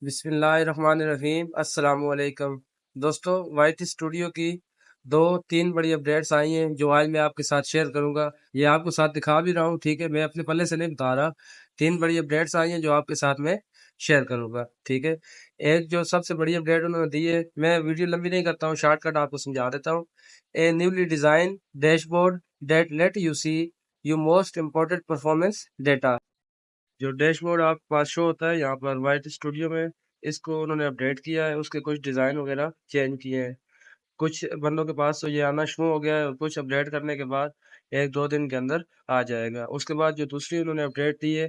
بسم اللہ الرحمن الرحیم، السلام علیکم دوستو۔ وائٹ اسٹوڈیو کی 2-3 بڑی اپڈیٹس آئی ہیں جو آج میں آپ کے ساتھ شیئر کروں گا۔ یہ آپ کو ساتھ دکھا بھی رہا ہوں، ٹھیک ہے، میں اپنے پلے سے نہیں بتا رہا۔ 3 بڑی اپڈیٹس آئی ہیں جو آپ کے ساتھ میں شیئر کروں گا، ٹھیک ہے۔ ایک جو سب سے بڑی اپڈیٹ انہوں نے دی ہے، میں ویڈیو لمبی نہیں کرتا ہوں، شارٹ کٹ آپ کو سمجھا دیتا ہوں۔ A newly design dashboard that let you see you most important performance data. جو ڈیش بورڈ آپ کے پاس شو ہوتا ہے یہاں پر وائٹ اسٹوڈیو میں، اس کو انہوں نے اپڈیٹ کیا ہے، اس کے کچھ ڈیزائن وغیرہ چینج کیے ہیں۔ کچھ بندوں کے پاس تو یہ آنا شروع ہو گیا ہے، اور کچھ اپڈیٹ کرنے کے بعد 1-2 دن کے اندر آ جائے گا۔ اس کے بعد جو دوسری انہوں نے اپڈیٹ دی ہے،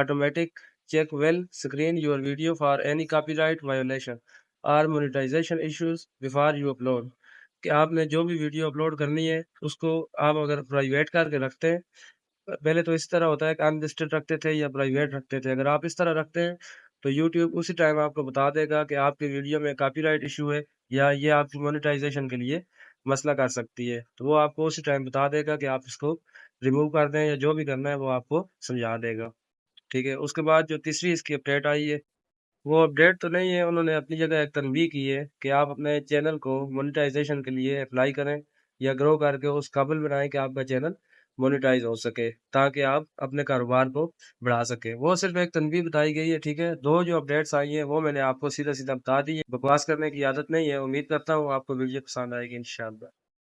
automatic check will screen your video for any copyright violation اور monetisation issues before you upload, کہ آپ نے جو بھی ویڈیو اپلوڈ کرنی ہے اس کو آپ اگر پرائیویٹ کر کے رکھتے ہیں، پہلے تو اس طرح ہوتا ہے کہ ان لسٹڈ رکھتے تھے یا پرائیویٹ رکھتے تھے، اگر آپ اس طرح رکھتے ہیں تو یوٹیوب اسی ٹائم آپ کو بتا دے گا کہ آپ کی ویڈیو میں کاپی رائٹ ایشو ہے یا یہ آپ کی مونیٹائزیشن کے لیے مسئلہ کر سکتی ہے، تو وہ آپ کو اسی ٹائم بتا دے گا کہ آپ اس کو ریموو کر دیں یا جو بھی کرنا ہے وہ آپ کو سمجھا دے گا، ٹھیک ہے۔ اس کے بعد جو تیسری اس کی اپڈیٹ آئی ہے، وہ اپڈیٹ تو نہیں ہے، انہوں نے اپنی جگہ ایک تنبیہ کی ہے کہ آپ اپنے چینل کو مونیٹائزیشن کے لیے اپلائی کریں یا گرو کر کے اس قابل بنائیں کہ آپ کا چینل مونیٹائز ہو سکے، تاکہ آپ اپنے کاروبار کو بڑھا سکیں۔ وہ صرف ایک تنبیہ بتائی گئی ہے، ٹھیک ہے۔ دو جو اپڈیٹس آئی ہیں وہ میں نے آپ کو سیدھا سیدھا بتا دی ہے، بکواس کرنے کی عادت نہیں ہے۔ امید کرتا ہوں آپ کو ویڈیو پسند آئے گی انشاءاللہ۔